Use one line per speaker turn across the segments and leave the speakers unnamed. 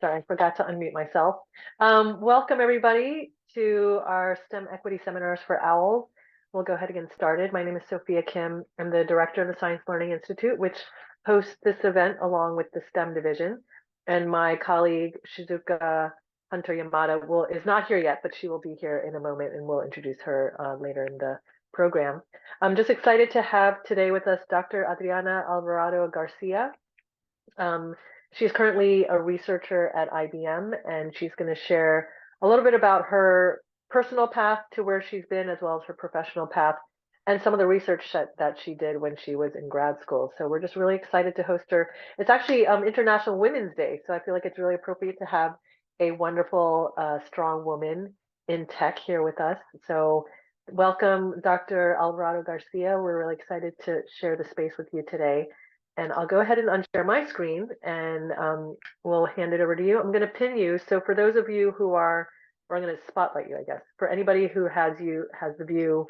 Sorry, I forgot to unmute myself. Welcome everybody to our STEM Equity Seminars for OWLs. We'll go ahead and get started. My name is Sophia Kim. I'm the director of the Science Learning Institute, which hosts this event along with the STEM division. And my colleague Shizuka Hunter Yamada is not here yet, but she will be here in a moment and we'll introduce her later in the program. I'm just excited to have today with us Dr. Adriana Alvarado Garcia. She's currently a researcher at IBM, and she's going to share a little bit about her personal path to where she's been, as well as her professional path, and some of the research that she did when she was in grad school. So we're just really excited to host her. It's actually International Women's Day, so I feel like it's really appropriate to have a wonderful, strong woman in tech here with us. So welcome, Dr. Alvarado Garcia. We're really excited to share the space with you today. And I'll go ahead and unshare my screen and we'll hand it over to you. I'm going to pin you. So for those of you who are, or I'm going to spotlight you, I guess. For anybody who has the view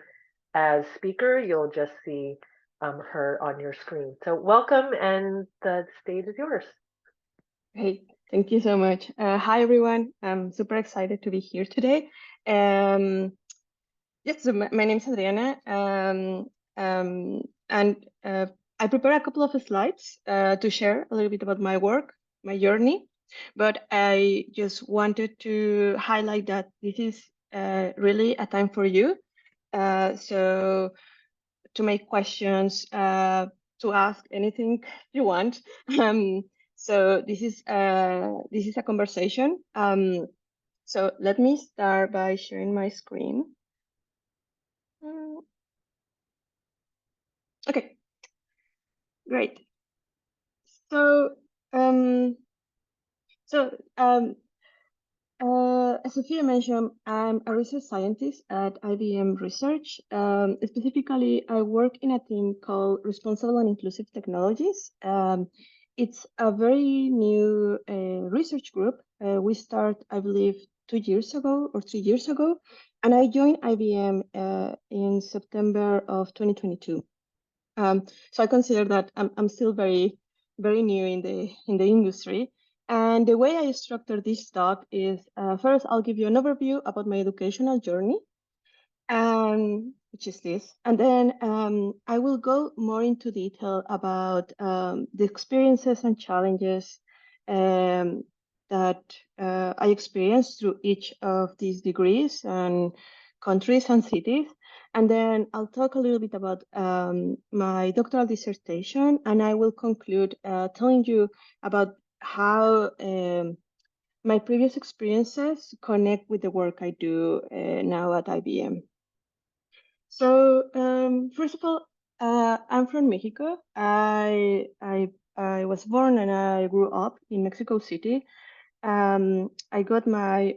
as speaker, you'll just see her on your screen. So welcome, and the stage is yours.
Hey, thank you so much. Hi, everyone. I'm super excited to be here today. Yes, so my name is Adriana, and I prepared a couple of slides to share a little bit about my work, my journey, but I just wanted to highlight that this is really a time for you. So to make questions, to ask anything you want. So this is a conversation. So let me start by sharing my screen. Okay, great. So, as Sophia mentioned, I'm a research scientist at IBM Research. Specifically, I work in a team called Responsible and Inclusive Technologies. It's a very new research group. We start, I believe, 2 years ago or 3 years ago, and I joined IBM in September of 2022. So I consider that I'm still very, very new in the industry. And the way I structure this talk is first I'll give you an overview about my educational journey, which is this, and then I will go more into detail about the experiences and challenges that I experienced through each of these degrees and countries and cities. And then I'll talk a little bit about my doctoral dissertation, and I will conclude telling you about how my previous experiences connect with the work I do now at IBM. So first of all, I'm from Mexico. I was born and I grew up in Mexico City. I got my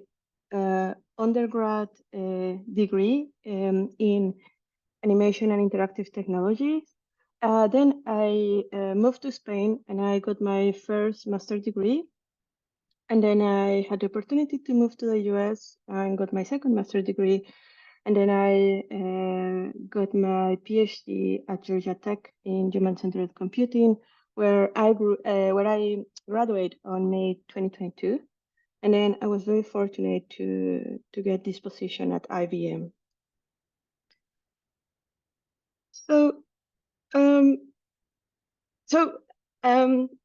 undergrad degree in animation and interactive technologies. Then I moved to Spain and I got my first master's degree. And then I had the opportunity to move to the US and got my second master's degree. And then I got my PhD at Georgia Tech in human-centered computing, where I graduated on May 2022. And then I was very fortunate to get this position at IBM. So,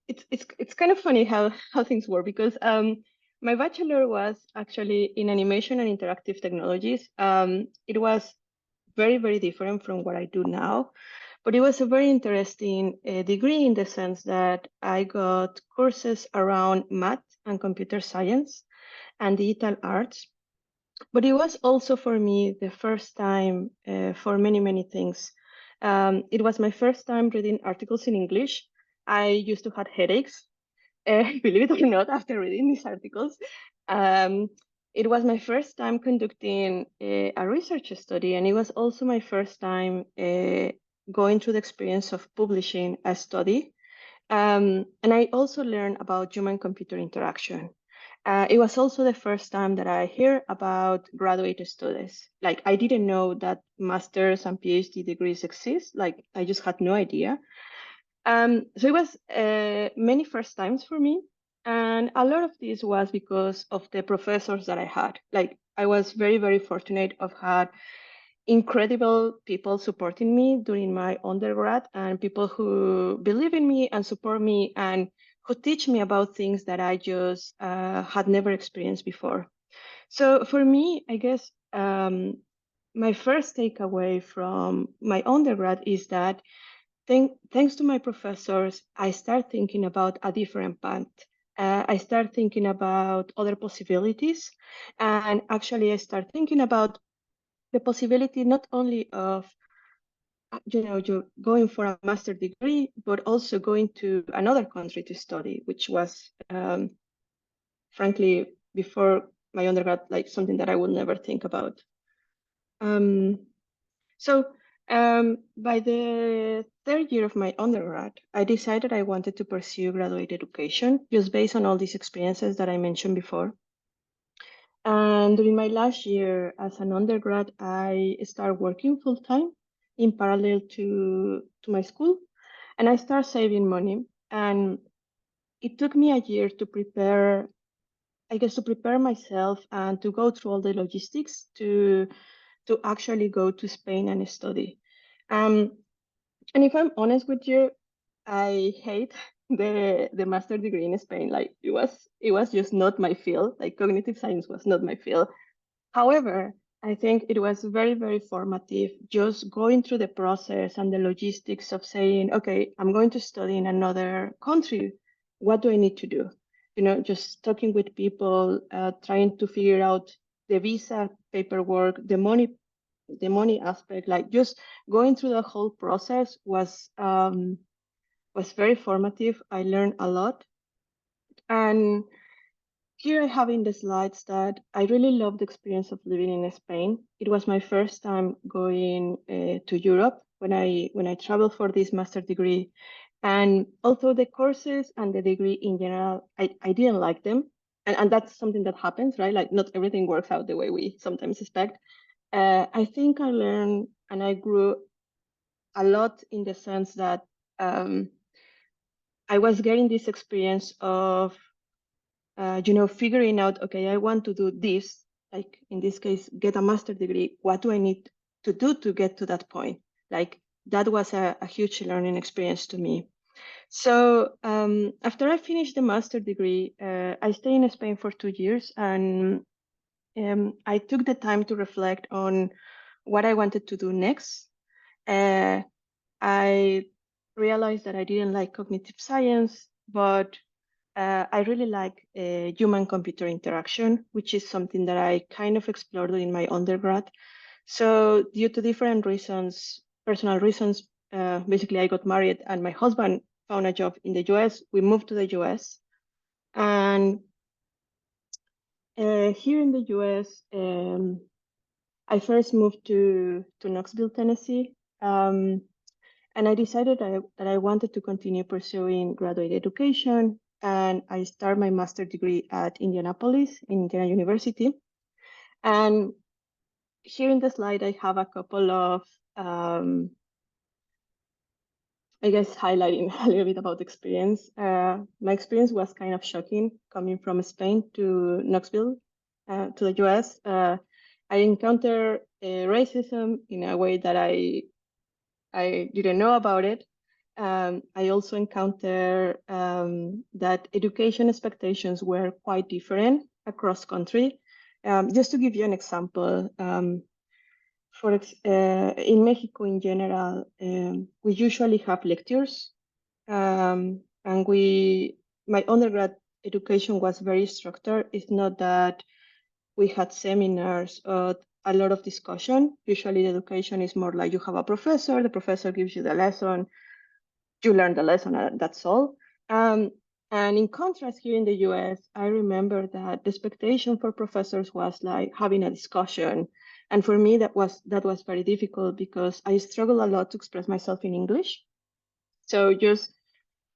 it's kind of funny how things work, because my bachelor was actually in animation and interactive technologies. It was very, very different from what I do now, but it was a very interesting degree in the sense that I got courses around math and computer science and digital arts. But it was also for me the first time for many, many things. It was my first time reading articles in English. I used to have headaches, believe it or not, after reading these articles. It was my first time conducting a research study, and it was also my first time going through the experience of publishing a study. And I also learned about human-computer interaction. It was also the first time that I hear about graduate studies. Like, I didn't know that master's and PhD degrees exist. Like, I just had no idea. So it was many first times for me. And a lot of this was because of the professors that I had. Like I was very, very fortunate of had incredible people supporting me during my undergrad and people who believe in me and support me and who teach me about things that I just had never experienced before. So for me, I guess my first takeaway from my undergrad is that thanks to my professors, I start thinking about a different path. I start thinking about other possibilities. And actually, I start thinking about the possibility not only of you going for a master degree, but also going to another country to study, which was frankly before my undergrad like something that I would never think about. Um, so by the third year of my undergrad, I decided I wanted to pursue graduate education just based on all these experiences that I mentioned before. And during my last year as an undergrad, I started working full time in parallel to my school, and I started saving money. And it took me a year to prepare, I guess, to prepare myself and to go through all the logistics to actually go to Spain and study. Um, and if I'm honest with you, I hate the master degree in Spain. Like it was just not my field. Like cognitive science was not my field. However, I think it was very, very formative just going through the process and the logistics of saying, okay, I'm going to study in another country. What do I need to do? Just talking with people, trying to figure out the visa paperwork, the money aspect, like just going through the whole process was very formative. I learned a lot. And here I have in the slides that I really love the experience of living in Spain. It was my first time going to Europe when I traveled for this master degree. And although the courses and the degree in general, I didn't like them. And that's something that happens, right? Like not everything works out the way we sometimes expect. I think I learned and I grew a lot in the sense that um, I was getting this experience of figuring out, okay, I want to do this, like in this case, get a master degree. What do I need to do to get to that point? Like that was a huge learning experience to me. So after I finished the master degree, I stayed in Spain for 2 years, and I took the time to reflect on what I wanted to do next. Uh, I realized that I didn't like cognitive science, but I really like human-computer interaction, which is something that I kind of explored in my undergrad. So, due to different reasons, personal reasons, basically I got married and my husband found a job in the US. We moved to the US. And here in the US, I first moved to Knoxville, Tennessee. And I decided that I wanted to continue pursuing graduate education. And I started my master degree at Indianapolis, in Indiana University. And here in the slide, I have a couple of, I guess, highlighting a little bit about experience. My experience was kind of shocking coming from Spain to Knoxville, to the US. I encountered racism in a way that I didn't know about it. I also encountered that education expectations were quite different across country. Just to give you an example, in Mexico in general, we usually have lectures, and my undergrad education was very structured. It's not that we had seminars, a lot of discussion. Usually the education is more like you have a professor, the professor gives you the lesson, you learn the lesson, and that's all. Um, and in contrast, here in the US, I remember that the expectation for professors was like having a discussion. And for me, that was very difficult because I struggle a lot to express myself in English. So just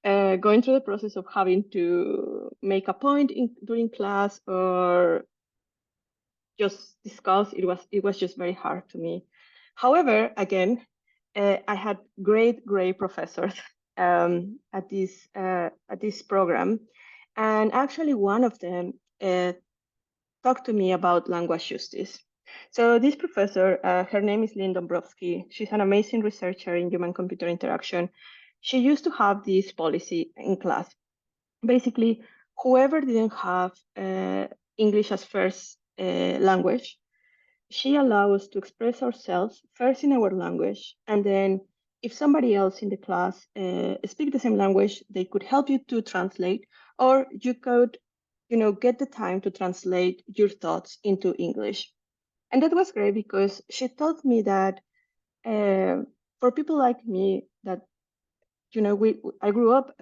going through the process of having to make a point during class or just discuss, it was just very hard to me. However, again, I had great professors at this program, And actually, one of them talked to me about language justice. So this professor, her name is Lynn Dombrowski. She's an amazing researcher in human-computer interaction. She used to have this policy in class. Basically, whoever didn't have English as first language, she allows us to express ourselves first in our language, and then if somebody else in the class speak the same language, they could help you to translate, or you could, get the time to translate your thoughts into English. And that was great because she taught me that for people like me that we I grew up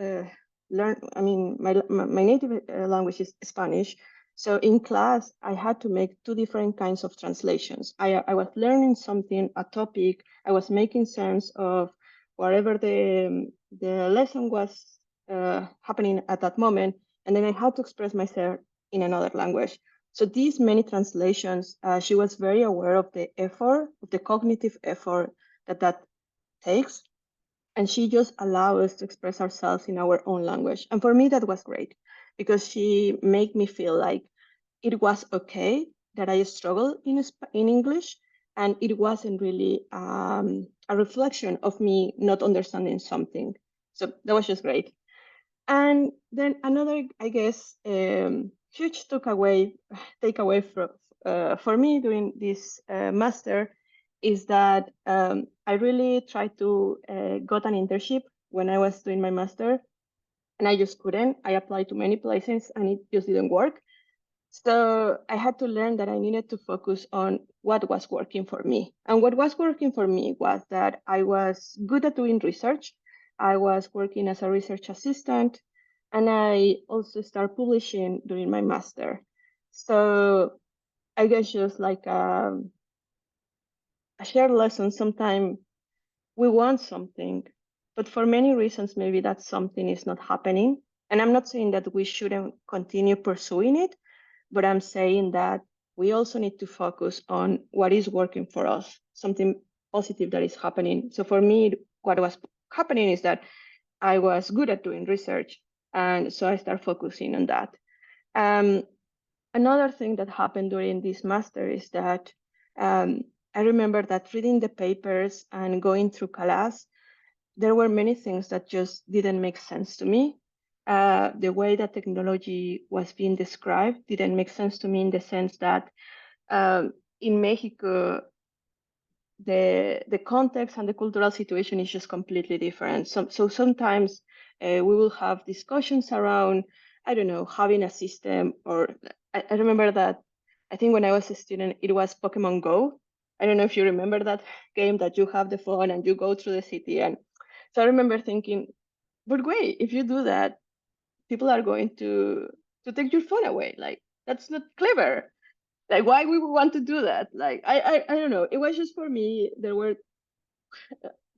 learn. I mean, my native language is Spanish. So in class, I had to make two different kinds of translations. I was learning something, a topic. I was making sense of whatever the lesson was happening at that moment, and then I had to express myself in another language. So these many translations, she was very aware of the effort, of the cognitive effort that takes, and she just allowed us to express ourselves in our own language. And for me, that was great because she made me feel like it was okay that I struggled in English, and it wasn't really a reflection of me not understanding something. So that was just great. And then another, I guess, huge takeaway for me during this master is that I really tried to got an internship when I was doing my master, and I just couldn't. I applied to many places, and it just didn't work. So I had to learn that I needed to focus on what was working for me. And what was working for me was that I was good at doing research. I was working as a research assistant, and I also started publishing during my master. So I guess just like a shared lesson, sometimes we want something, but for many reasons, maybe that something is not happening. And I'm not saying that we shouldn't continue pursuing it, but I'm saying that we also need to focus on what is working for us, something positive that is happening. So for me, what was happening is that I was good at doing research, and so I started focusing on that. Um, Another thing that happened during this master is that um, I remember that reading the papers and going through class, there were many things that just didn't make sense to me. The way that technology was being described didn't make sense to me in the sense that in Mexico, the context and the cultural situation is just completely different. So sometimes we will have discussions around, I don't know, having a system, or I remember that I think when I was a student, it was Pokemon Go. I don't know if you remember that game that you have the phone and you go through the city. And so I remember thinking, but wait, if you do that, people are going to take your phone away. Like, that's not clever. Like, why we would want to do that? Like, I don't know. It was just for me. There were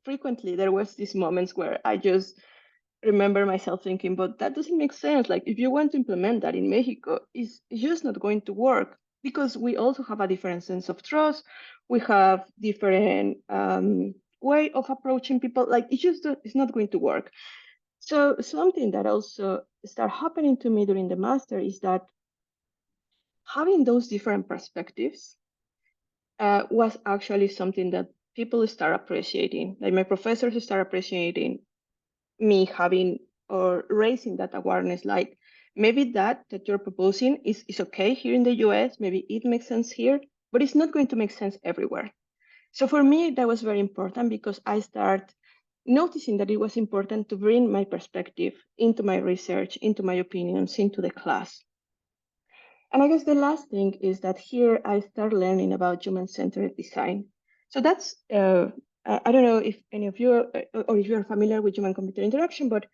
frequently there was these moments where I just remember myself thinking, but that doesn't make sense. Like, if you want to implement that in Mexico, it's just not going to work because we also have a different sense of trust. We have different way of approaching people. Like, it's not going to work. So something that also started happening to me during the master is that having those different perspectives was actually something that people start appreciating. Like, my professors start appreciating me having or raising that awareness. Like, maybe that you're proposing is okay here in the US, maybe it makes sense here, but it's not going to make sense everywhere. So for me, that was very important because I start noticing that it was important to bring my perspective into my research, into my opinions, into the class. And I guess the last thing is that here I start learning about human-centered design. So that's, I don't know if any of you or if you're familiar with human-computer interaction, but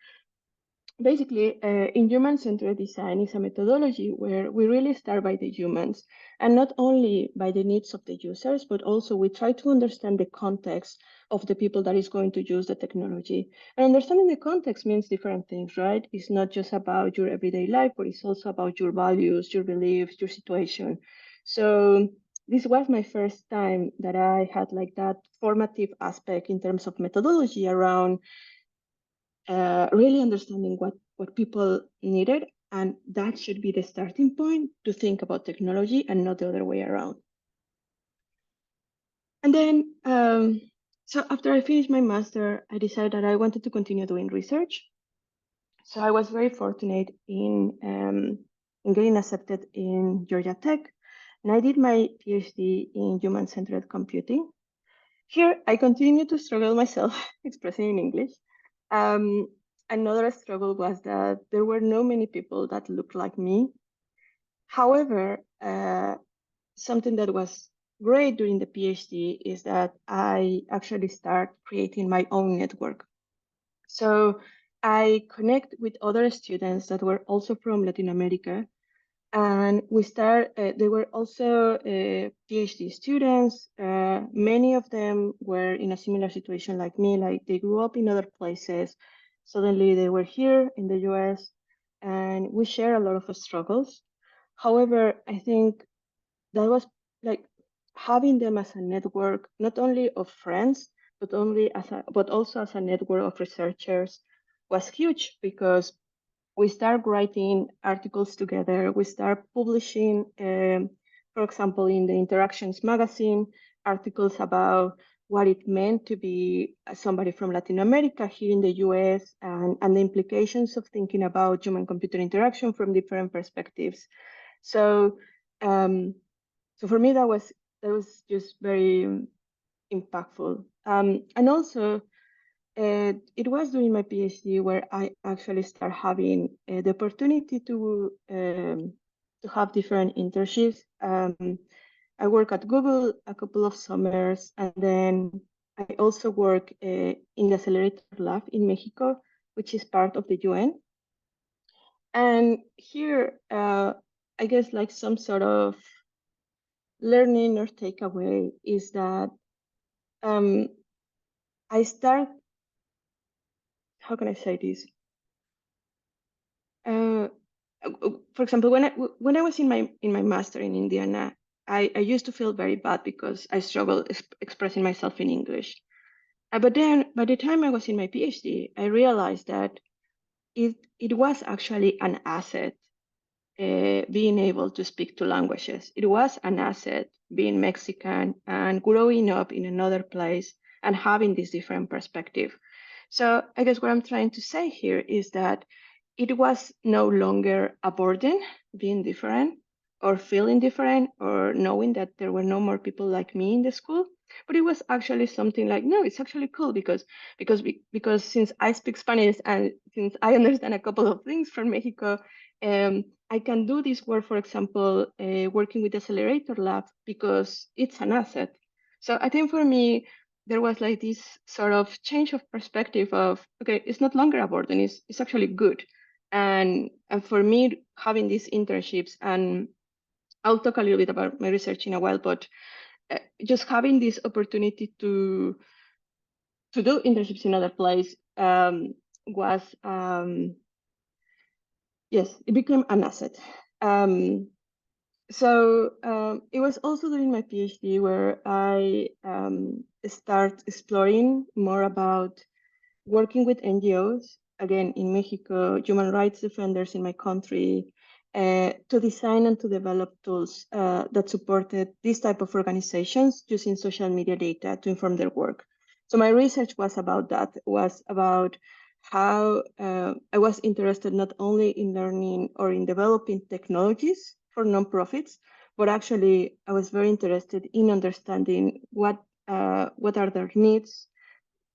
basically, in human-centered design is a methodology where we really start by the humans, and not only by the needs of the users, but also we try to understand the context of the people that is going to use the technology. And understanding the context means different things, right? It's not just about your everyday life, but it's also about your values, your beliefs, your situation. So this was my first time that I had like that formative aspect in terms of methodology around really understanding what people needed And that should be the starting point to think about technology and not the other way around. And then, so after I finished my master, I decided that I wanted to continue doing research. So I was very fortunate in getting accepted in Georgia Tech, and I did my PhD in human-centered computing. Here, I continue to struggle myself expressing in English. Um, Another struggle was that there were no many people that looked like me. However, something that was great during the PhD is that I actually start creating my own network. So I connect with other students that were also from Latin America, and they were also PhD students. Many of them were in a similar situation like me, like they grew up in other places. Suddenly they were here in the US, and we share a lot of struggles. However, I think that was like having them as a network, not only of friends, but also as a network of researchers was huge because we start writing articles together. We start publishing, for example, in the Interactions magazine, articles about what it meant to be somebody from Latin America here in the US and the implications of thinking about human-computer interaction from different perspectives. So, um, so for me, that was just very impactful. And also, it was during my PhD where I actually started having the opportunity to have different internships. I work at Google a couple of summers, and then I also work in the Accelerator Lab in Mexico, which is part of the UN. And here, I guess like some sort of learning or takeaway is that um, I start, how can I say this? Uh, for example, when I was in my master in Indiana, I used to feel very bad because I struggled expressing myself in English. But then by the time I was in my PhD, I realized that it was actually an asset being able to speak two languages. It was an asset being Mexican and growing up in another place and having this different perspective. So I guess what I'm trying to say here is that it was no longer a burden being different or feeling different or knowing that there were no more people like me in the school, but it was actually something like, no, it's actually cool because since I speak Spanish and since I understand a couple of things from Mexico, I can do this work, for example, working with the Accelerator Lab because it's an asset. So I think for me, there was like this sort of change of perspective of, okay, it's no longer a burden, it's actually good. And for me, having these internships, and I'll talk a little bit about my research in a while, but just having this opportunity to do internships in other place was yes, it became an asset. So it was also during my PhD where I start exploring more about working with NGOs, again in Mexico, human rights defenders in my country, to design and to develop tools that supported this type of organizations using social media data to inform their work. So my research was about that, was about how I was interested not only in learning or in developing technologies for nonprofits, but actually I was very interested in understanding what are their needs,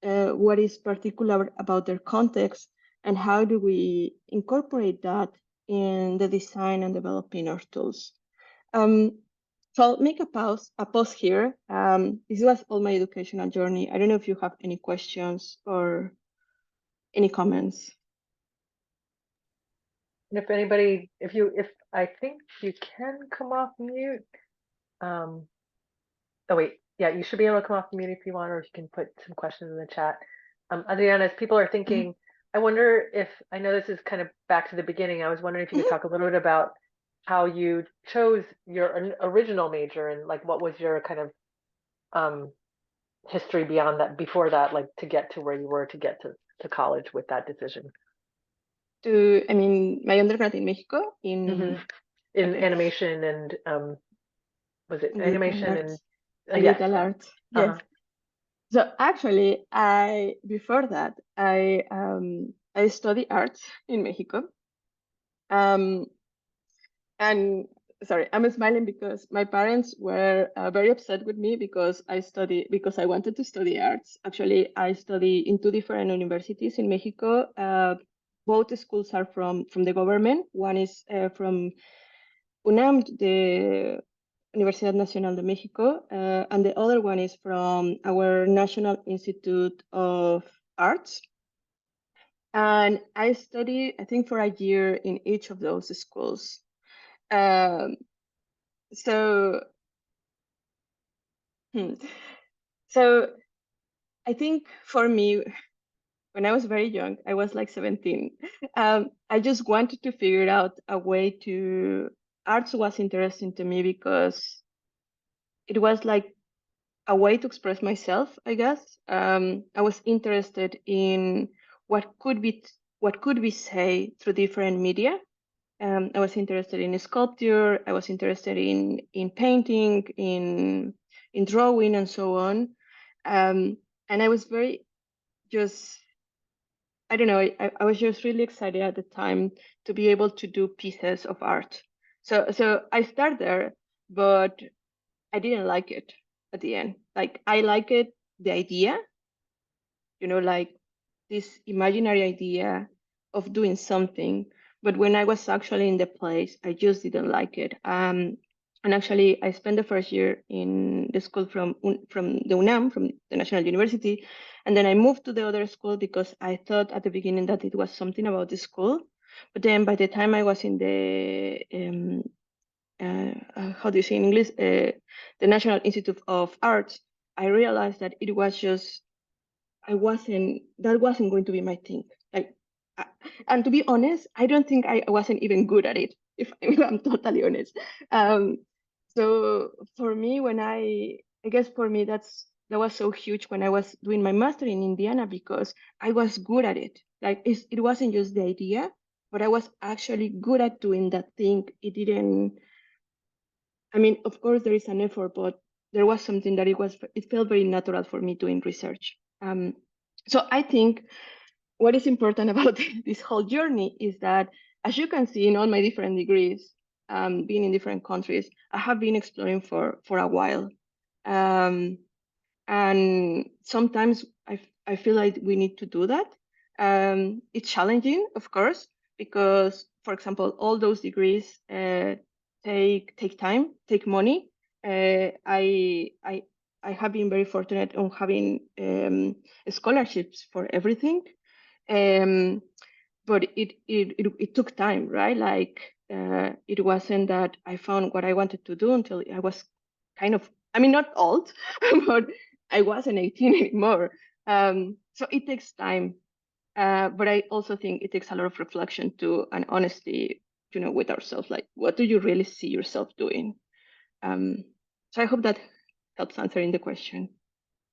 what is particular about their context, and how do we incorporate that in the design and developing our tools. So I'll make a pause here. This was all my educational journey. I don't know if you have any questions or any comments.
And if anybody, if I think you can come off mute. Um, oh wait, yeah, you should be able to come off mute if you want, or you can put some questions in the chat. Adriana, as people are thinking, I wonder if, I know this is kind of back to the beginning, I was wondering if you could talk a little bit about how you chose your original major and like what was your kind of history beyond that, before that, like to get to where you were to get to college with that decision.
I mean, my undergrad in Mexico
Hmm.
in,
In
okay,
animation and was it
in digital
animation and
arts, in
yes,
digital
right.
arts, yes.
Uh-huh.
So actually, before that, I study arts in Mexico. Um, and sorry, I'm smiling because my parents were very upset with me because I wanted to study arts. Actually, I study in two different universities in Mexico. Both schools are from the government. One is from UNAM, the Universidad Nacional de Mexico, and the other one is from our National Institute of Arts. And I studied, I think, for a year in each of those schools. Um, so, hmm. So I think for me, when I was very young, I was like 17. I just wanted to figure out a way to. Arts was interesting to me because it was like a way to express myself, I guess. I was interested in what could be what could we say through different media. I was interested in sculpture. I was interested in painting, in drawing, and so on. And I was very just I don't know. I was just really excited at the time to be able to do pieces of art. So I started there, but I didn't like it at the end. Like I like it, the idea, like this imaginary idea of doing something. But when I was actually in the place, I just didn't like it. And actually, I spent the first year in the school from the UNAM, from the National University, and then I moved to the other school because I thought at the beginning that it was something about the school. But then by the time I was in the how do you say in English, the National Institute of Arts, I realized that it was just that wasn't going to be my thing. Like, I, and to be honest, I don't think I wasn't even good at it. If I'm totally honest. Um, so for me, I guess for me that was so huge when I was doing my master in Indiana because I was good at it. Like it wasn't just the idea, but I was actually good at doing that thing. It didn't. I mean, of course, there is an effort, but there was something that it felt very natural for me doing research. So I think what is important about this whole journey is that, as you can see in all my different degrees, being in different countries, I have been exploring for a while. Um, and sometimes I feel like we need to do that. It's challenging, of course, because, for example, all those degrees take time, take money. I have been very fortunate on having scholarships for everything. Um, but it took time, right? Like it wasn't that I found what I wanted to do until I was kind of, I mean, not old, but I wasn't 18 anymore. So it takes time. But I also think it takes a lot of reflection too and honesty, with ourselves. Like, what do you really see yourself doing? Um, so I hope that helps answering the question.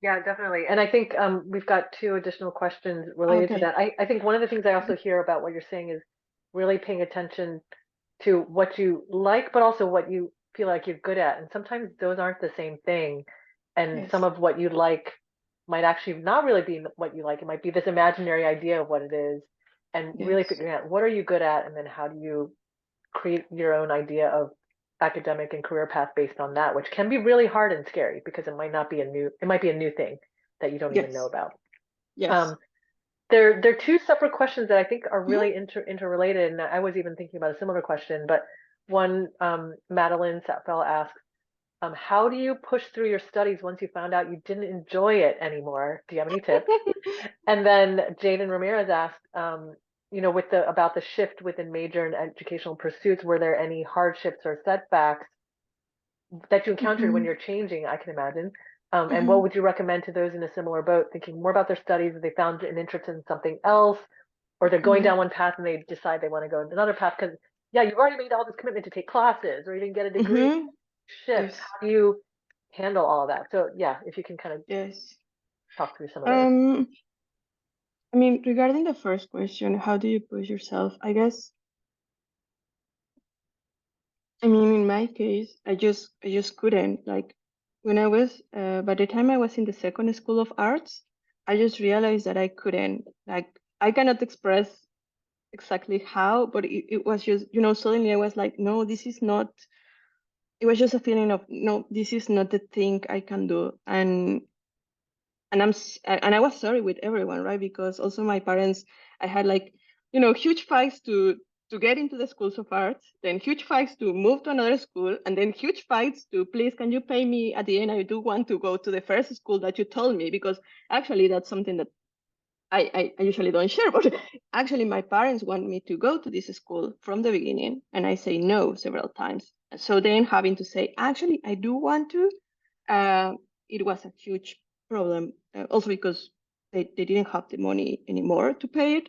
Yeah, definitely. And I think we've got two additional questions related to
Okay.
that. I think one of the things I also hear about what you're saying is really paying attention to what you like, but also what you feel like you're good at. And sometimes those aren't the same thing. And some
Yes.
of what you like might actually not really be what you like. It might be this imaginary idea of what it is, and really
Yes.
figuring out what are you good at, and then how do you create your own idea of academic and career path based on that, which can be really hard and scary because it might be a new thing that you don't even know
Yes.
about.
Yes.
Um, they're two separate questions that I think are
Mhm.
really interrelated, and I was even thinking about a similar question. But one, Madeline Satfel asks, how do you push through your studies once you found out you didn't enjoy it anymore? Do you have any tips? And then Jaden Ramirez asked, with the about the shift within major and educational pursuits, were there any hardships or setbacks that you encountered when
Mhm.
you're changing, I can imagine. And what
Mhm.
would you recommend to those in a similar boat, thinking more about their studies, if they found an interest in something else, or they're going down
Mhm.
one path and they decide they want to go in another path because, yeah, you've already made all this commitment to take classes or you didn't get a degree
Mhm.
shift.
Yes.
How do you handle all of that? So, yeah, if you can kind of
Yes.
talk through some of those.
Um, I mean, regarding the first question, how do you push yourself? I guess, I mean, in my case, I just couldn't. Like, when I was, by the time I was in the second school of arts, I just realized that I couldn't. Like, I cannot express exactly how, but it was just, suddenly I was like, no, this is not, it was just a feeling of, no, this is not the thing I can do. And I was sorry with everyone, right? Because also my parents, I had like, huge fights to get into the schools of arts, then huge fights to move to another school, and then huge fights to, please, can you pay me at the end? I do want to go to the first school that you told me, because actually that's something that I usually don't share, but actually my parents want me to go to this school from the beginning, and I say no several times. So then having to say, actually, I do want to, uh, it was a huge problem. Also because they didn't have the money anymore to pay it.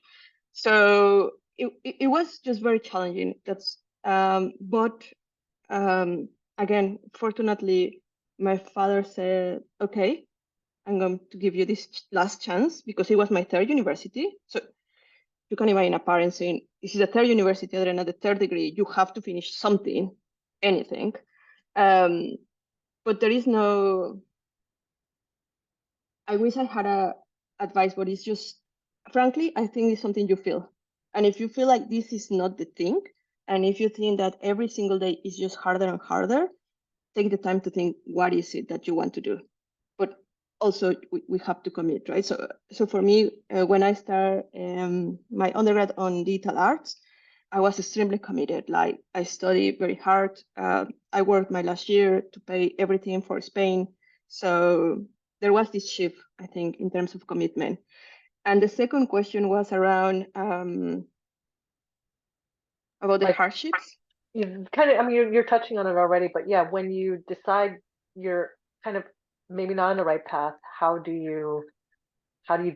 So it was just very challenging. But um, again, fortunately, my father said, okay, I'm going to give you this last chance, because it was my third university. So you can imagine a parent saying, this is a third university, Adriana, the third degree, you have to finish something, anything. Um, but there is no, I wish I had a advice, but it's just, frankly, I think it's something you feel. And if you feel like this is not the thing, and if you think that every single day is just harder and harder, take the time to think, what is it that you want to do? But also we have to commit, right? So for me, when I started my undergrad on digital arts, I was extremely committed. Like, I studied very hard. I worked my last year to pay everything for Spain. So there was this shift, I think, in terms of commitment. And the second question was around about the
Like
hardships.
you kind of, I mean, you're touching on it already, but yeah, when you decide you're kind of maybe not on the right path, how do you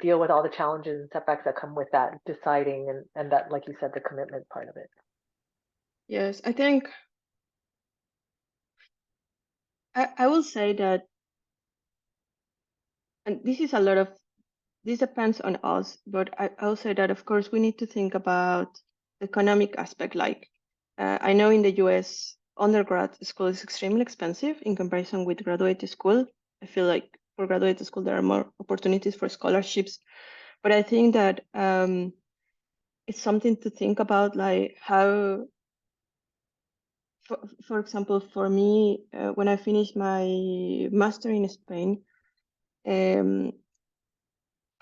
deal with all the challenges and setbacks that come with that deciding and that, like you said, the commitment part of it?
Yes, I think I will say that, and this is a lot of, this depends on us, but I'll say that, of course, we need to think about the economic aspect. Like, I know in the US, undergrad school is extremely expensive in comparison with graduate school. I feel like for graduate school, there are more opportunities for scholarships. But I think that it's something to think about, like how, for example, for me, when I finished my master in Spain, um,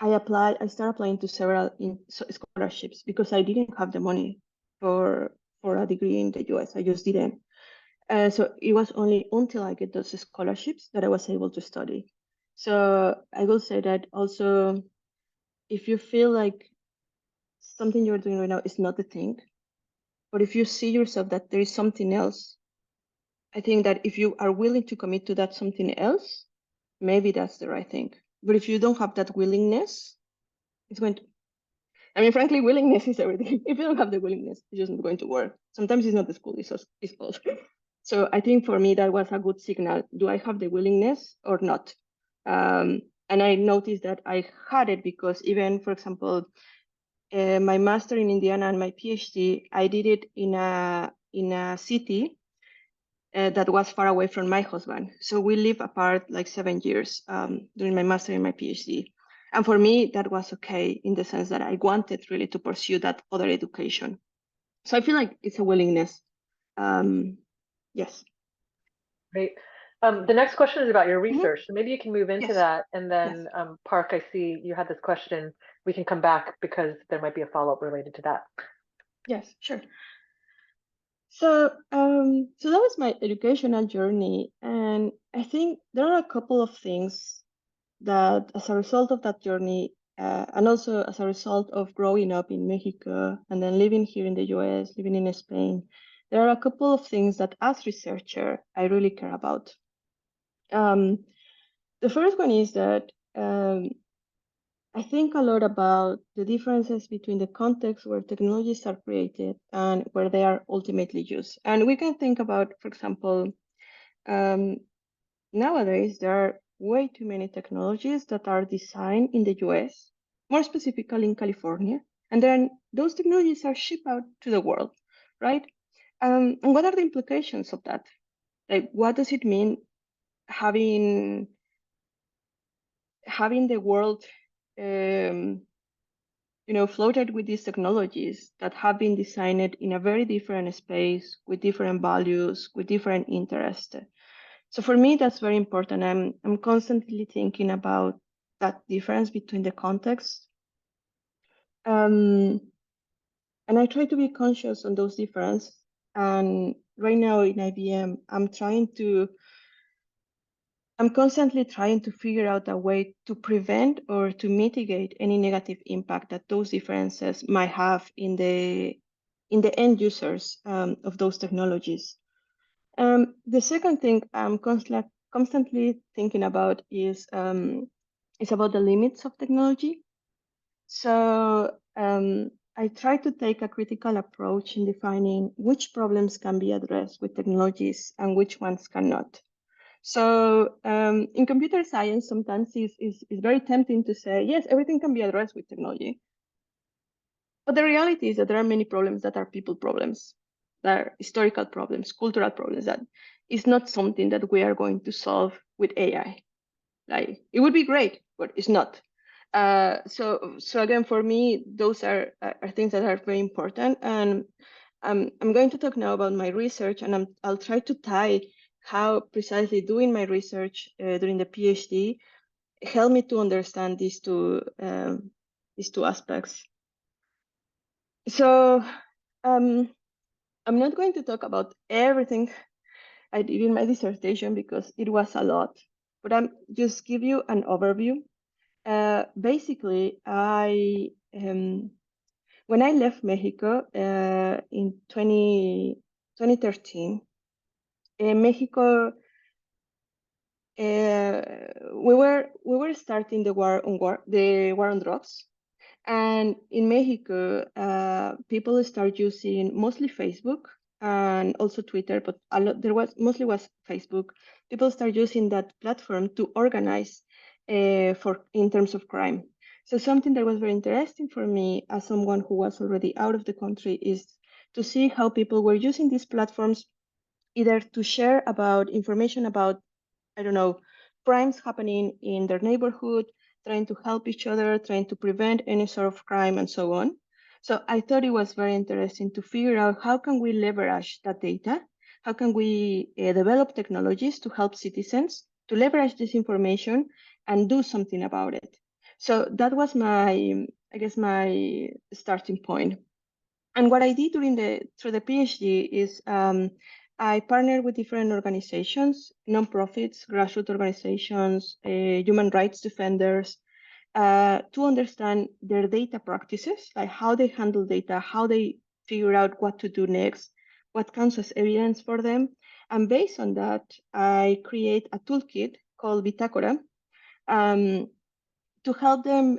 I started applying to several scholarships because I didn't have the money for a degree in the US. I just didn't. So it was only until I get those scholarships that I was able to study. So I will say that also, if you feel like something you're doing right now is not the thing, but if you see yourself that there is something else, I think that if you are willing to commit to that something else, maybe that's the right thing. But if you don't have that willingness, it's going to, I mean, frankly, willingness is everything. If you don't have the willingness, it's just not going to work. Sometimes it's not the school, it's us. So I think for me, that was a good signal. Do I have the willingness or not? And I noticed that I had it, because even, for example, my master in Indiana and my PhD, I did it in a city that was far away from my husband. So we lived apart like 7 years during my master and my PhD. And for me, that was okay, in the sense that I wanted really to pursue that other education. So I feel like it's a willingness. Um, yes.
Great. The next question is about your
Mhm.
research. So maybe you can move into
Yes.
that. And
Yes.
then, Park, I see you had this question. We can come back because there might be a follow-up related to that.
Yes. Sure. So that was my educational journey, and I think there are a couple of things that, as a result of that journey, and also as a result of growing up in Mexico and then living here in the US, living in Spain, there are a couple of things that, as researcher, I really care about. Um, the first one is that I think a lot about the differences between the context where technologies are created and where they are ultimately used. And we can think about, for example, um, nowadays there are way too many technologies that are designed in the US, more specifically in California. And then those technologies are shipped out to the world, right? And what are the implications of that? Like, what does it mean having the world, floated with these technologies that have been designed in a very different space with different values, with different interests? So for me, that's very important. I'm constantly thinking about that difference between the context. And I try to be conscious on those differences. And right now in IBM, I'm constantly trying to figure out a way to prevent or to mitigate any negative impact that those differences might have in the end users of those technologies. The second thing I'm constantly thinking about is about the limits of technology. So I try to take a critical approach in defining which problems can be addressed with technologies and which ones cannot. So in computer science, sometimes it's very tempting to say, yes, everything can be addressed with technology. But the reality is that there are many problems that are people problems, that are historical problems, cultural problems, that is not something that we are going to solve with AI. Like, it would be great, but it's not. So again, for me, those are things that are very important. And I'm going to talk now about my research, and I'll try to tie how precisely doing my research during the PhD helped me to understand these two aspects. So um, I'm not going to talk about everything I did in my dissertation because it was a lot, but I'm just give you an overview. Basically, when I left Mexico in 2013, Mexico, we were starting the war on drugs. And in Mexico, people start using mostly Facebook and also Twitter, but there was mostly Facebook. People start using that platform to organize in terms of crime. So something that was very interesting for me as someone who was already out of the country is to see how people were using these platforms either to share about information about, I don't know, crimes happening in their neighborhood, trying to help each other, trying to prevent any sort of crime, and so on. So I thought it was very interesting to figure out how can we leverage that data? How can we develop technologies to help citizens to leverage this information and do something about it? So that was my starting point. And what I did through the PhD is I partnered with different organizations, nonprofits, grassroots organizations, human rights defenders, to understand their data practices, like how they handle data, how they figure out what to do next, what counts as evidence for them. And based on that, I create a toolkit called Bitácora to help them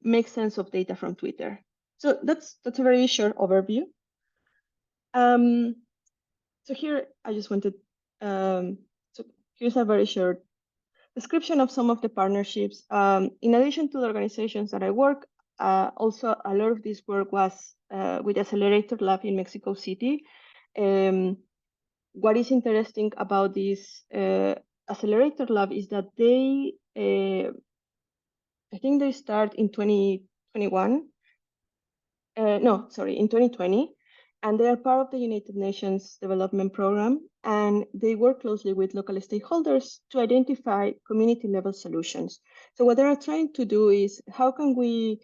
make sense of data from Twitter. So that's a very short overview. So here I just wanted, so here's a very short description of some of the partnerships. In addition to the organizations that I work, also a lot of this work was with Accelerator Lab in Mexico City. What is interesting about this Accelerator Lab is that I think they start in 2021. No, sorry, in 2020. And they are part of the United Nations Development Program, and they work closely with local stakeholders to identify community level solutions. So what they are trying to do is how can we,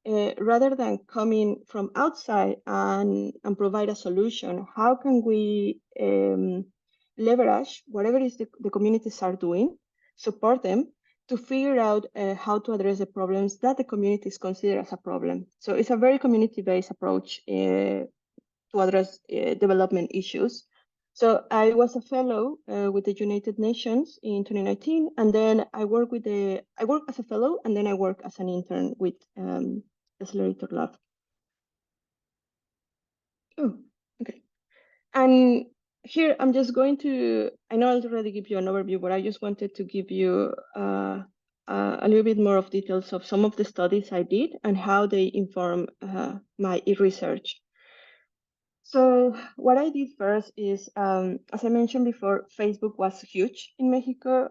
rather than coming from outside and provide a solution, how can we leverage whatever is the communities are doing, support them, to figure out how to address the problems that the communities consider as a problem. So it's a very community-based approach to address development issues. So I was a fellow with the United Nations in 2019, and then I work as a fellow, and then I work as an intern with Accelerator Lab. Oh, okay. And here I'm just going to, I know I already give you an overview, but I just wanted to give you a a little bit more of details of some of the studies I did and how they inform my research. So what I did first is, as I mentioned before, Facebook was huge in Mexico.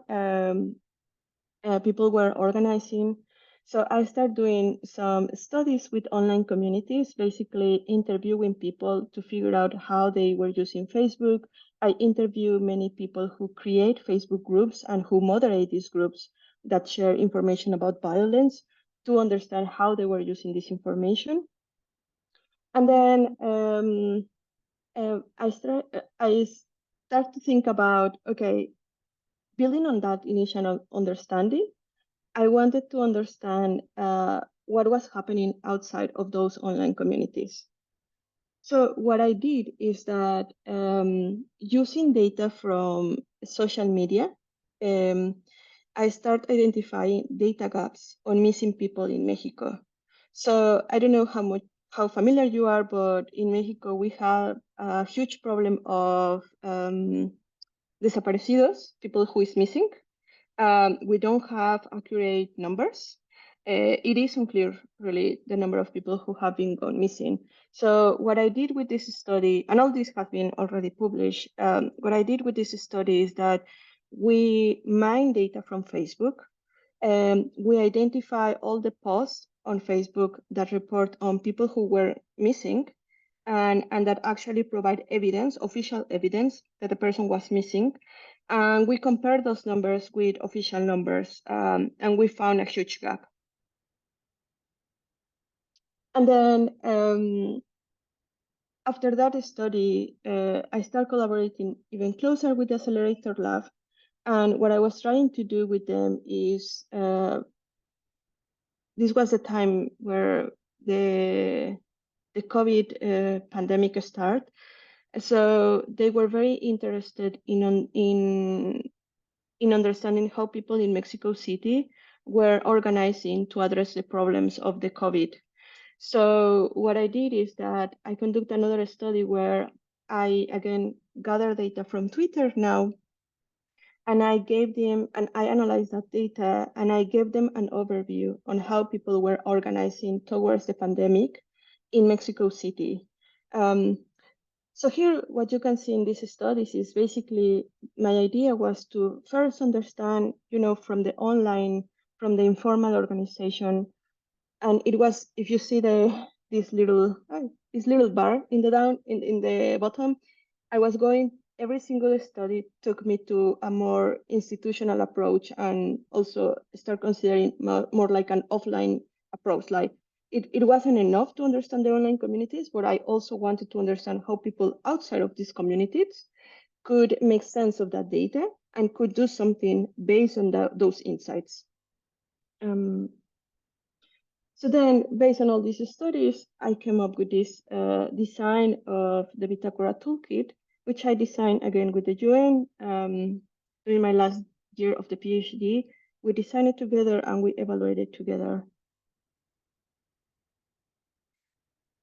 People were organizing. So I started doing some studies with online communities, basically interviewing people to figure out how they were using Facebook. I interview many people who create Facebook groups and who moderate these groups that share information about violence to understand how they were using this information. And then I start to think about, okay, building on that initial understanding, I wanted to understand what was happening outside of those online communities. So what I did is that using data from social media, um, I start identifying data gaps on missing people in Mexico. So I don't know how familiar you are, but in Mexico we have a huge problem of desaparecidos, people who is missing. We don't have accurate numbers. It is unclear, really, the number of people who have been gone missing. So what I did with this study, and all this has been already published, what I did with this study is that we mine data from Facebook. We identify all the posts on Facebook that report on people who were missing and that actually provide evidence, official evidence that the person was missing. And we compared those numbers with official numbers, and we found a huge gap. And then after that study, I started collaborating even closer with the Accelerator Lab. And what I was trying to do with them is, this was the time where the COVID pandemic started. So they were very interested in understanding how people in Mexico City were organizing to address the problems of the COVID. So what I did is that I conducted another study where I again gather data from Twitter now, and I gave them, and I analyzed that data, and I gave them an overview on how people were organizing towards the pandemic in Mexico City. So here, what you can see in these studies is basically my idea was to first understand, from the online, from the informal organization, and it was, if you see this little bar in the bottom, I was going. Every single study took me to a more institutional approach, and also start considering more like an offline approach. Like it wasn't enough to understand the online communities, but I also wanted to understand how people outside of these communities could make sense of that data and could do something based on those insights. So then, based on all these studies, I came up with this design of the Vitacura toolkit, which I designed again with the UN during my last year of the PhD. We designed it together and we evaluated together.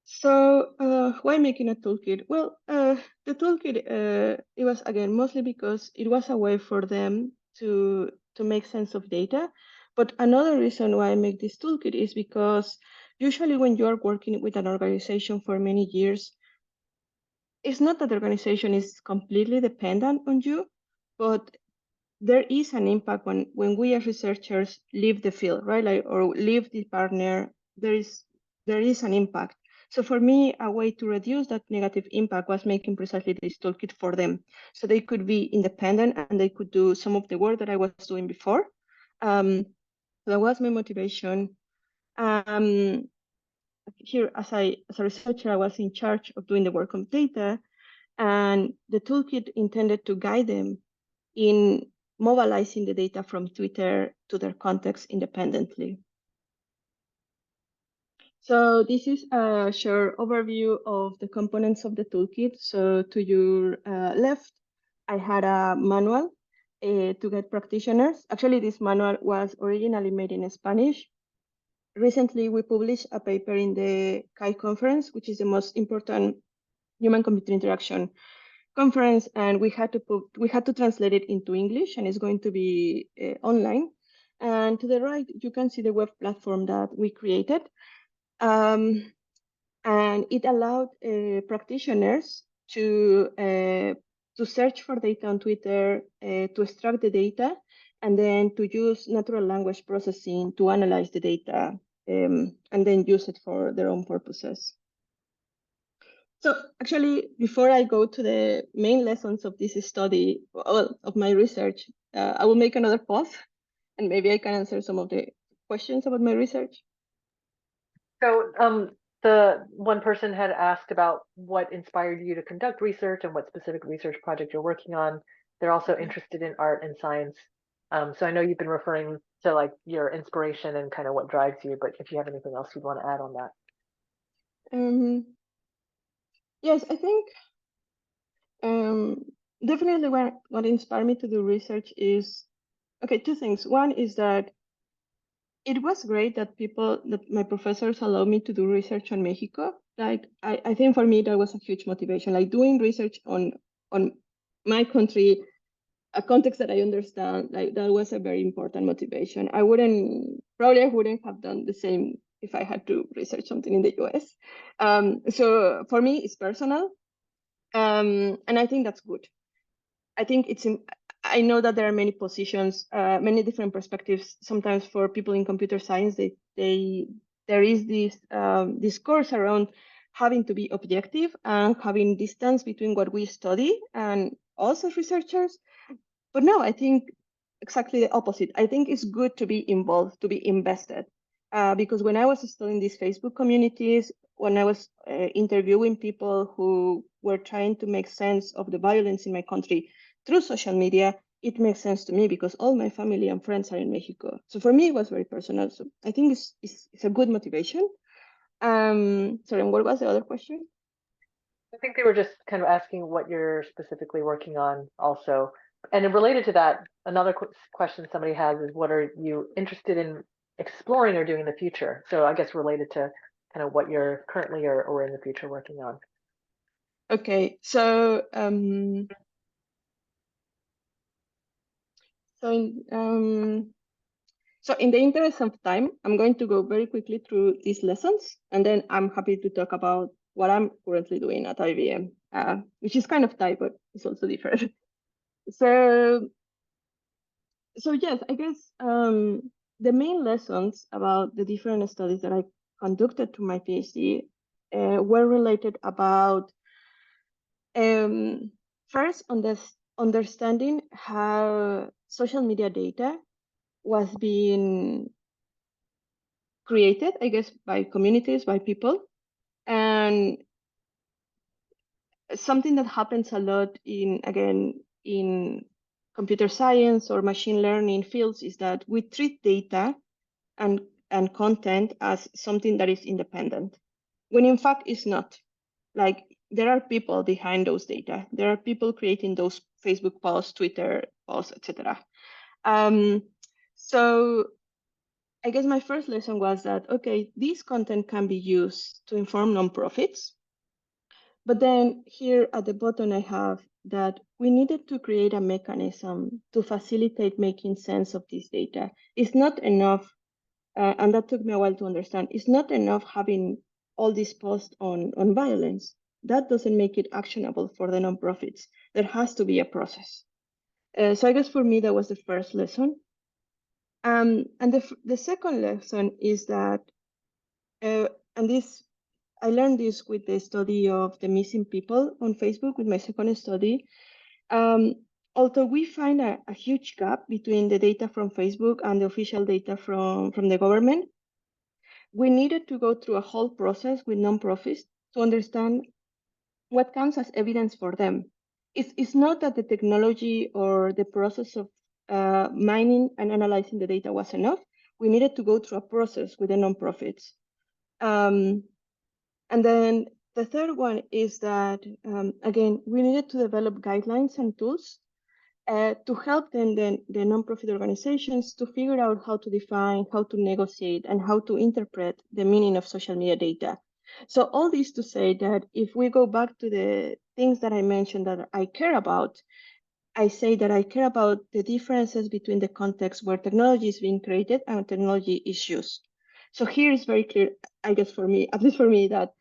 So why making a toolkit? Well, the toolkit, it was again mostly because it was a way for them to make sense of data. But another reason why I make this toolkit is because usually when you are working with an organization for many years, it's not that the organization is completely dependent on you, but there is an impact when we as researchers leave the field, right? Like, or leave the partner, there is an impact. So for me, a way to reduce that negative impact was making precisely this toolkit for them. So they could be independent and they could do some of the work that I was doing before. That was my motivation. Here, as a researcher, I was in charge of doing the work on data, and the toolkit intended to guide them in mobilizing the data from Twitter to their context independently. So this is a short overview of the components of the toolkit. So to your left, I had a manual to get practitioners. Actually, this manual was originally made in Spanish. Recently, we published a paper in the CHI conference, which is the most important human-computer interaction conference, and we had to translate it into English, and it's going to be online. And to the right, you can see the web platform that we created. And it allowed practitioners to search for data on Twitter, to extract the data, and then to use natural language processing to analyze the data, and then use it for their own purposes. So actually, before I go to the main lessons of this study, well, of my research, I will make another pause, and maybe I can answer some of the questions about my research.
So, the one person had asked about what inspired you to conduct research and what specific research project you're working on. They're also interested in art and science. So I know you've been referring to like your inspiration and kind of what drives you, but if you have anything else you'd want to add on that.
Yes, I think definitely what inspired me to do research is, okay, two things. One is that it was great that my professors allowed me to do research on Mexico. Like, I think for me, that was a huge motivation. Like doing research on my country, a context that I understand, like that was a very important motivation. I wouldn't have done the same if I had to research something in the US. So for me, it's personal. And I think that's good. I think I know that there are many positions, many different perspectives. Sometimes for people in computer science, there is this discourse around having to be objective and having distance between what we study and us as researchers. But no, I think exactly the opposite. I think it's good to be involved, to be invested. Because when I was studying these Facebook communities, when I was interviewing people who were trying to make sense of the violence in my country through social media, it makes sense to me because all my family and friends are in Mexico. So for me, it was very personal. So I think it's a good motivation. Sorry, and what was the other question?
I think they were just kind of asking what you're specifically working on also. And related to that, another question somebody has is what are you interested in exploring or doing in the future? So I guess related to kind of what you're currently or in the future working on.
Okay, so so in, So in the interest of time, I'm going to go very quickly through these lessons, and then I'm happy to talk about what I'm currently doing at IBM, which is kind of tight, but it's also different. So, so yes, I guess the main lessons about the different studies that I conducted to my PhD were related about first on this understanding how social media data was being created, I guess, by communities, by people. And something that happens a lot in computer science or machine learning fields is that we treat data and, and content as something that is independent, when in fact it's not. Like there are people behind those data. There are people creating those Facebook posts, Twitter posts, etc. So I guess my first lesson was that, okay, this content can be used to inform nonprofits. But then here at the bottom, I have that we needed to create a mechanism to facilitate making sense of this data. It's not enough, and that took me a while to understand, it's not enough having all these posts on violence. That doesn't make it actionable for the nonprofits. There has to be a process. So I guess for me, that was the first lesson. And the second lesson is that, and this I learned this with the study of the missing people on Facebook with my second study. Although we find a huge gap between the data from Facebook and the official data from the government, we needed to go through a whole process with nonprofits to understand what counts as evidence for them. It's not that the technology or the process of mining and analyzing the data was enough. We needed to go through a process with the nonprofits. And then the third one is that, again, we needed to develop guidelines and tools to help the nonprofit organizations to figure out how to define, how to negotiate, and how to interpret the meaning of social media data. So all this to say that if we go back to the things that I mentioned that I care about, I say that I care about the differences between the context where technology is being created and technology is used. So here is very clear, I guess for me, at least for me, that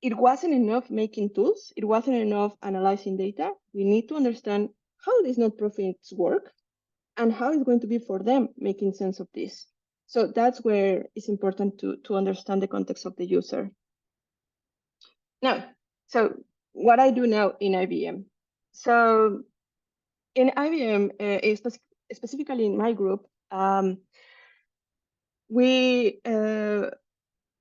it wasn't enough making tools. It wasn't enough analyzing data. We need to understand how these nonprofits work and how it's going to be for them making sense of this. So that's where it's important to understand the context of the user. Now, so what I do now in IBM. So in IBM, specifically in my group, we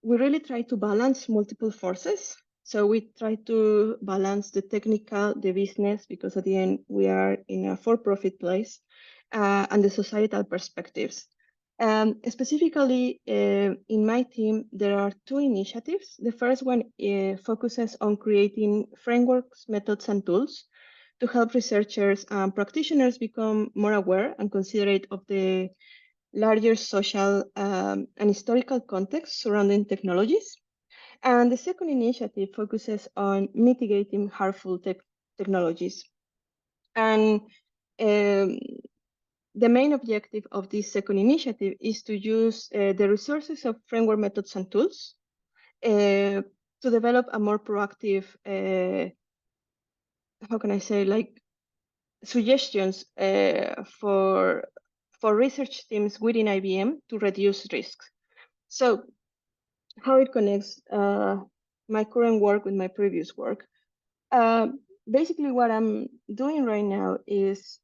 really try to balance multiple forces. So we try to balance the technical, the business, because at the end we are in a for-profit place, and the societal perspectives. Specifically, in my team, there are two initiatives. The first one focuses on creating frameworks, methods, and tools to help researchers and practitioners become more aware and considerate of the larger social and historical context surrounding technologies. And the second initiative focuses on mitigating harmful technologies. And the main objective of this second initiative is to use the resources of framework methods and tools to develop a more proactive, how can I say, like suggestions for research teams within IBM to reduce risks. So how it connects my current work with my previous work. Basically, what I'm doing right now is,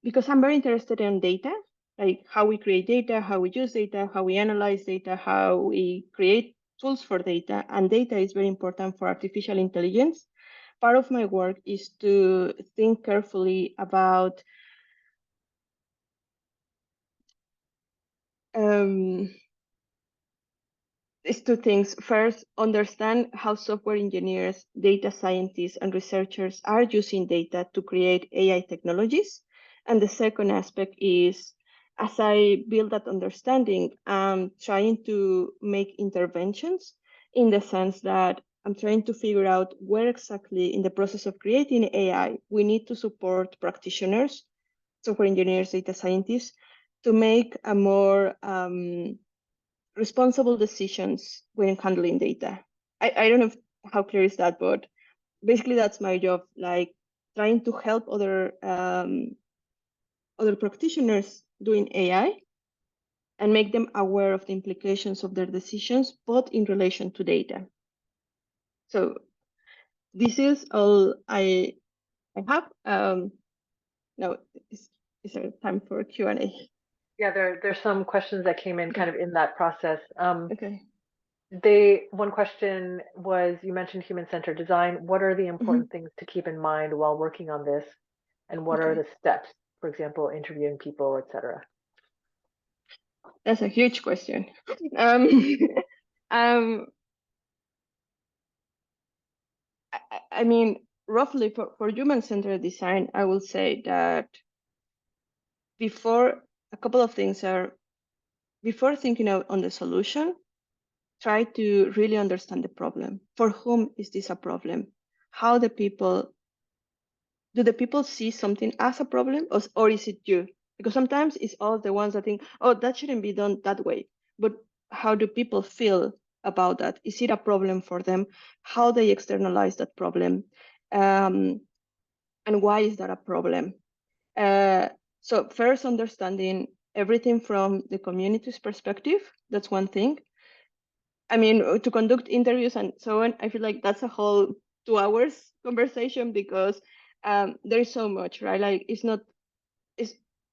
because I'm very interested in data, like how we create data, how we use data, how we analyze data, how we create tools for data, and data is very important for artificial intelligence. Part of my work is to think carefully about these two things. First, understand how software engineers, data scientists, and researchers are using data to create AI technologies. And the second aspect is, as I build that understanding, I'm trying to make interventions in the sense that I'm trying to figure out where exactly in the process of creating AI we need to support practitioners, software engineers, data scientists, to make a more responsible decisions when handling data. I don't know how clear is that, but basically that's my job, like trying to help other practitioners doing AI and make them aware of the implications of their decisions, both in relation to data. So this is all I have. Now, is there time for Q&A?
Yeah, there's some questions that came in kind of in that process.
Okay.
One question was, you mentioned human-centered design. What are the important things to keep in mind while working on this? And what are
Okay.
the steps, for example, interviewing people, etc.?
That's a huge question. Um, um, I mean, roughly for human-centered design, I will say that before a couple of things are, before thinking on the solution, try to really understand the problem. For whom is this a problem? How do the people see something as a problem, or is it you? Because sometimes it's all the ones that think, oh, that shouldn't be done that way. But how do people feel about that? Is it a problem for them? How they externalize that problem? And why is that a problem? So first, understanding everything from the community's perspective. That's one thing. I mean, to conduct interviews and so on, I feel like that's a whole 2 hours conversation, because there's so much, right? Like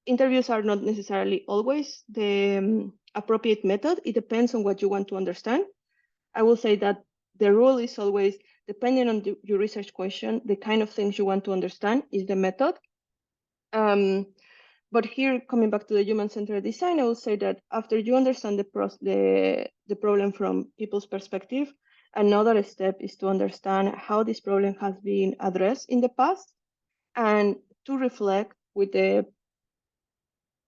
interviews are not necessarily always the appropriate method. It depends on what you want to understand. I will say that the rule is always, depending on your research question, the kind of things you want to understand is the method. But here, coming back to the human-centered design, I will say that after you understand the problem from people's perspective, another step is to understand how this problem has been addressed in the past, and to reflect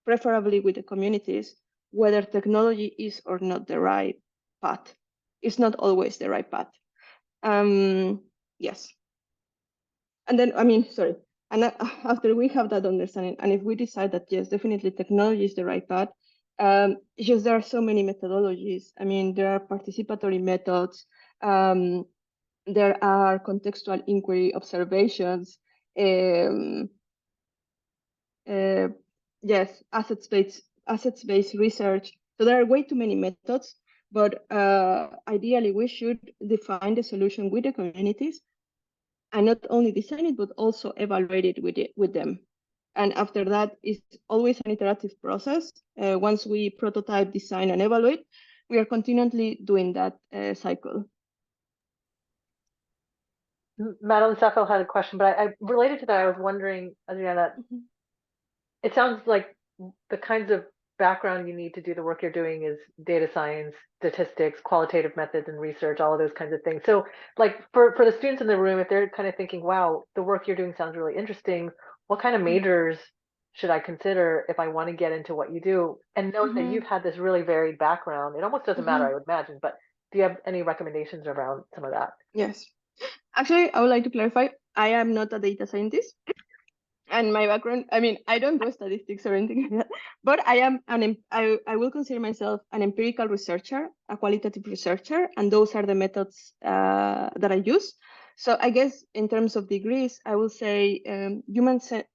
preferably with the communities, whether technology is or not the right path. It's not always the right path. Yes. And then, sorry. And after we have that understanding, and if we decide that yes, definitely technology is the right path, it's just there are so many methodologies. I mean, there are participatory methods, um, there are contextual inquiry observations, um, uh, yes, assets-based research. So there are way too many methods, but ideally we should define the solution with the communities and not only design it, but also evaluate it with them. And after that, it's always an iterative process. Once we prototype, design, and evaluate, we are continually doing that cycle.
Madeline Seffel had a question, but I related to that. I was wondering, Adriana, it sounds like the kinds of background you need to do the work you're doing is data science, statistics, qualitative methods and research, all of those kinds of things. So like for the students in the room, if they're kind of thinking, wow, the work you're doing sounds really interesting, what kind of majors should I consider if I want to get into what you do? And knowing that you've had this really varied background, it almost doesn't matter, I would imagine, but do you have any recommendations around some of that?
Yes. Actually, I would like to clarify, I am not a data scientist. And my background, I mean, I don't do statistics or anything like that, but I will consider myself an empirical researcher, a qualitative researcher, and those are the methods that I use. So I guess in terms of degrees, I will say human-centered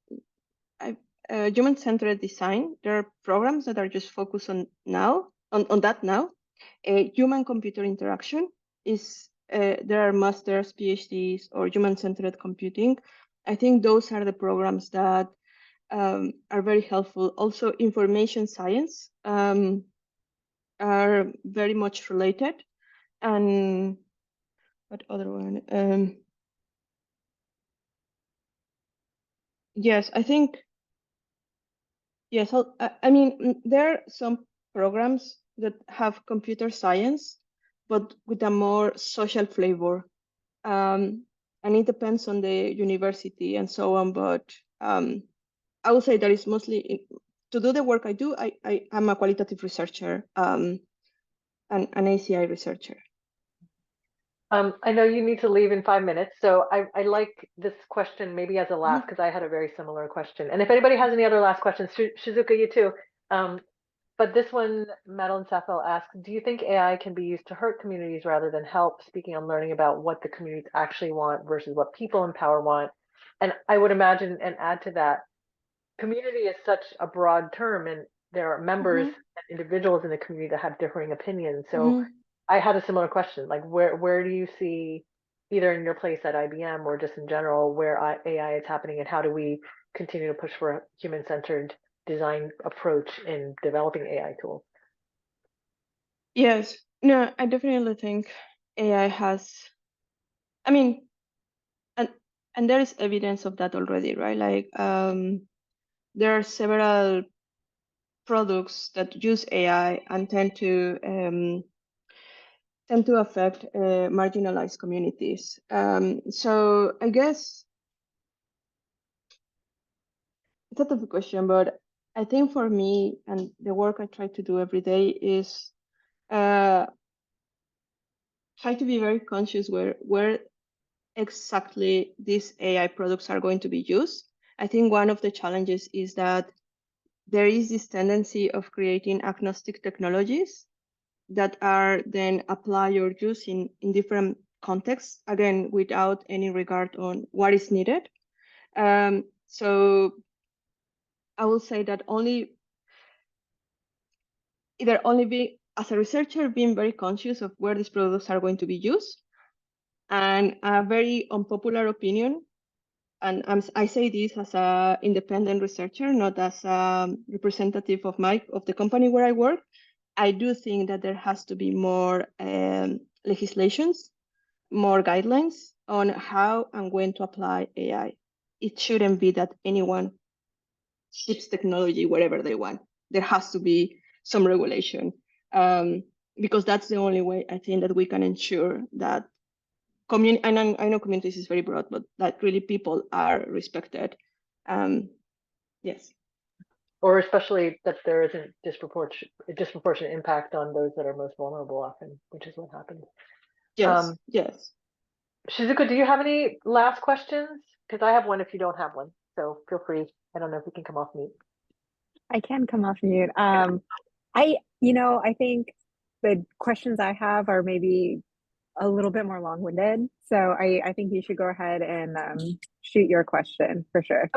design. There are programs that are just focused on that now. Human-computer interaction is there are masters, PhDs, or human-centered computing. I think those are the programs that are very helpful. Also, information science are very much related. And what other one? Yes, I think, yes, I mean, there are some programs that have computer science, but with a more social flavor. And it depends on the university and so on, but I would say that is mostly to do the work I do. I'm a qualitative researcher, and an ACI researcher.
I know you need to leave in 5 minutes, so I like this question maybe as a last because I had a very similar question. And if anybody has any other last questions, Shizuka, you too. Um, but this one, Madeline Safel asks, do you think AI can be used to hurt communities rather than help? Speaking on learning about what the communities actually want versus what people in power want. And I would imagine and add to that, community is such a broad term, and there are members and individuals in the community that have differing opinions. So I had a similar question, like where do you see, either in your place at IBM or just in general, where AI is happening, and how do we continue to push for a human-centered design approach in developing AI tools?
Yes, no, I definitely think AI has, I mean, and there is evidence of that already, right? Like, there are several products that use AI and tend to affect marginalized communities. So I guess it's a tough question, but I think for me and the work I try to do every day is uh, try to be very conscious where exactly these AI products are going to be used. I think one of the challenges is that there is this tendency of creating agnostic technologies that are then applied or used in different contexts, again, without any regard on what is needed. So I will say that only be, as a researcher, being very conscious of where these products are going to be used. And a very unpopular opinion, and I say this as an independent researcher, not as a representative of the company where I work. I do think that there has to be more legislations, more guidelines on how and when to apply AI. It shouldn't be that anyone ships technology wherever they want. There has to be some regulation, because that's the only way I think that we can ensure that and I know communities is very broad, but that really people are respected. Yes.
Or especially that there isn't disproportionate impact on those that are most vulnerable often, which is what happens.
Yes. Yes.
Shizuka, do you have any last questions? Because I have one if you don't have one. so feel free. I don't know if you can come off mute.
I can come off mute. I think the questions I have are maybe a little bit more long-winded. So I think you should go ahead and shoot your question for sure.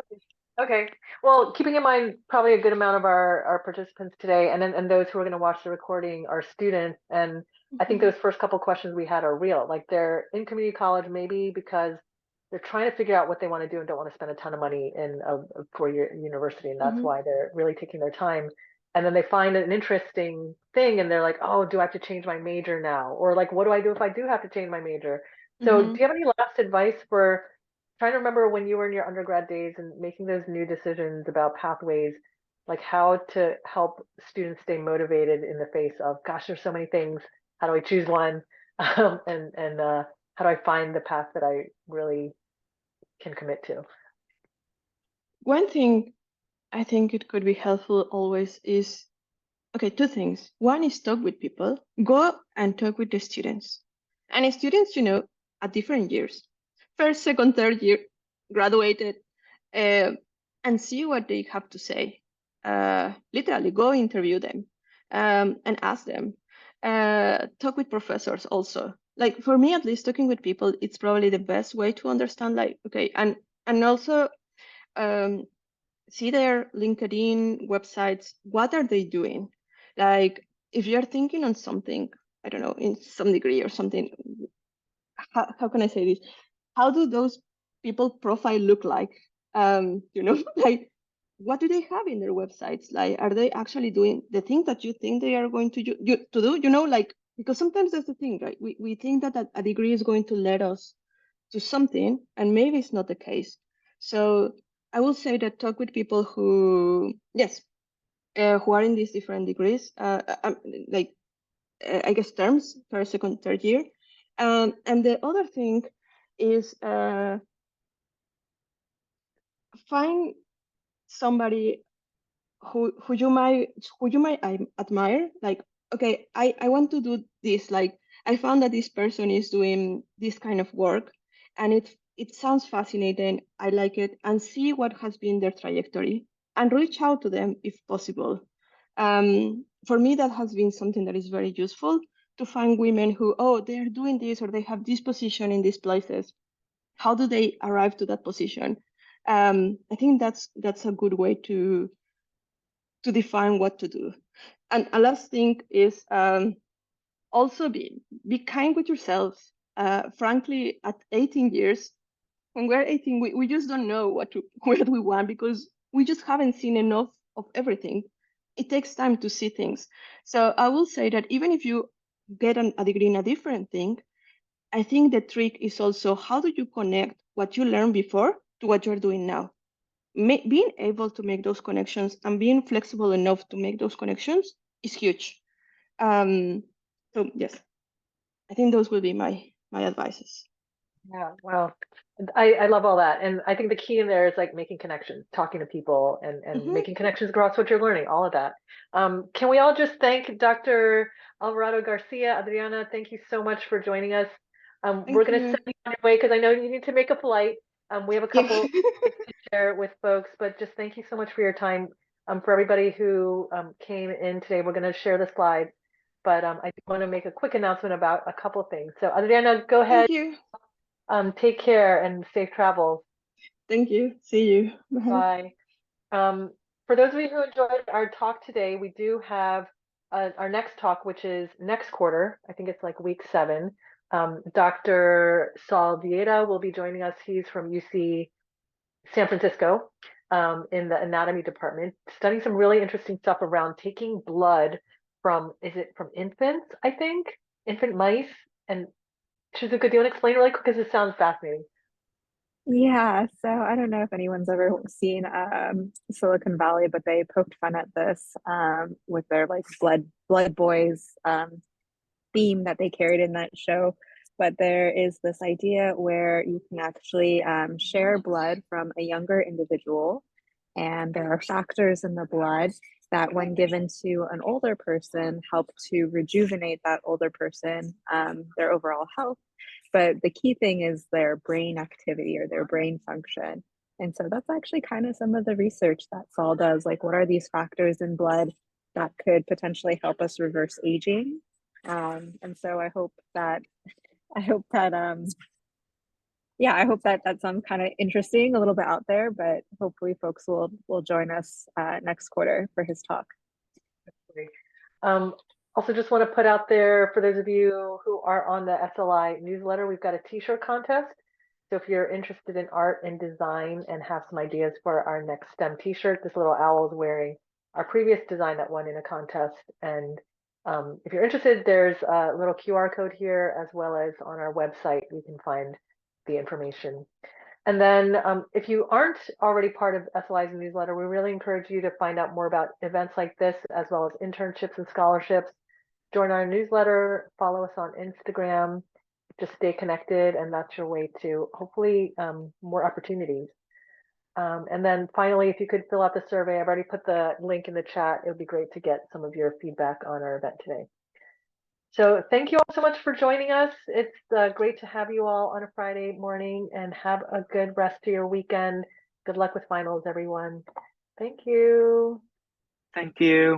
Okay. Well, keeping in mind probably a good amount of our participants today and those who are going to watch the recording are students. And I think those first couple questions we had are real. Like they're in community college maybe because they're trying to figure out what they want to do and don't want to spend a ton of money in a four-year university. And that's why they're really taking their time. And then they find an interesting thing and they're like, oh, do I have to change my major now? Or like, what do I do if I do have to change my major? So do you have any last advice for trying to remember when you were in your undergrad days and making those new decisions about pathways, like how to help students stay motivated in the face of, gosh, there's so many things. How do I choose one? And how do I find the path that I really can commit to?
One thing I think it could be helpful always is, okay, two things. One is talk with people, go and talk with the students. And students, at different years, first, second, third year, graduated, uh, and see what they have to say. Literally, go interview them and ask them. Talk with professors also. Like for me, at least, talking with people, it's probably the best way to understand. Like, okay, and also um, see their LinkedIn websites. What are they doing? Like, if you're thinking on something, I don't know, in some degree or something, how can I say this? How do those people profile look like? Like what do they have in their websites? Like, are they actually doing the thing that you think they are going to do? Like, because sometimes that's the thing, right? We think that a degree is going to lead us to something, and maybe it's not the case. So I will say that talk with people who, yes, who are in these different degrees, like I guess terms, first, second, third year. And the other thing is find somebody who you might admire. Like, okay, I want to do this. Like, I found that this person is doing this kind of work, and it sounds fascinating. I like it, and see what has been their trajectory, and reach out to them if possible. For me, that has been something that is very useful to find women who, oh, they're doing this or they have this position in these places. How do they arrive to that position? I think that's a good way to define what to do. And a last thing is also be kind with yourselves. Frankly, at 18 years, when we're 18, we just don't know what we want because we just haven't seen enough of everything. It takes time to see things. So I will say that even if you get a degree in a different thing, I think the trick is also how do you connect what you learned before to what you're doing now? Being able to make those connections and being flexible enough to make those connections is huge. So yes, I think those will be my advices.
Yeah, well, I love all that. And I think the key in there is like making connections, talking to people and
Mhm.
making connections across what you're learning, all of that. Can we all just thank Dr. Alvarado Garcia, Adriana, thank you so much for joining us. We're
Thank
going to
you.
send you on your way because I know you need to make a flight. We have a
Yeah.
couple things to share with folks, but just thank you so much for your time. For everybody who came in today, we're going to share the slides, but I do want to make a quick announcement about a couple things. So Adriana, go ahead.
Thank you.
Take care and safe travels.
Thank you. See you. Bye.
Bye. Um, for those of you who enjoyed our talk today, we do have our next talk, which is next quarter. I think it's like week 7. Dr. Saul Vieta will be joining us. He's from UC San Francisco in the anatomy department, studying some really interesting stuff around taking blood from, is it from infants, I think? Infant mice. And Shizuka, do you want to explain really quick? Because it sounds fascinating.
Yeah, so I don't know if anyone's ever seen Silicon Valley, but they poked fun at this with their like blood boys theme that they carried in that show. But there is this idea where you can actually share blood from a younger individual, and there are factors in the blood that, when given to an older person, help to rejuvenate that older person, their overall health. But the key thing is their brain activity or their brain function. And so that's actually kind of some of the research that Saul does. Like, what are these factors in blood that could potentially help us reverse aging? And so I hope that yeah, I hope that that sounds kind of interesting, a little bit out there, but hopefully folks will join us next quarter for his talk.
Also just want to put out there for those of you who are on the SLI newsletter, we've got a t-shirt contest. So if you're interested in art and design and have some ideas for our next STEM t-shirt, this little owl is wearing our previous design that won in a contest. And if you're interested, there's a little QR code here, as well as on our website, you can find the information. And then if you aren't already part of SLI's newsletter, we really encourage you to find out more about events like this, as well as internships and scholarships. Join our newsletter, follow us on Instagram, just stay connected, and that's your way to hopefully more opportunities. And then finally, if you could fill out the survey, I've already put the link in the chat. It would be great to get some of your feedback on our event today. So thank you all so much for joining us. It's great to have you all on a Friday morning, and have a good rest of your weekend. Good luck with finals, everyone. Thank you.
Thank you.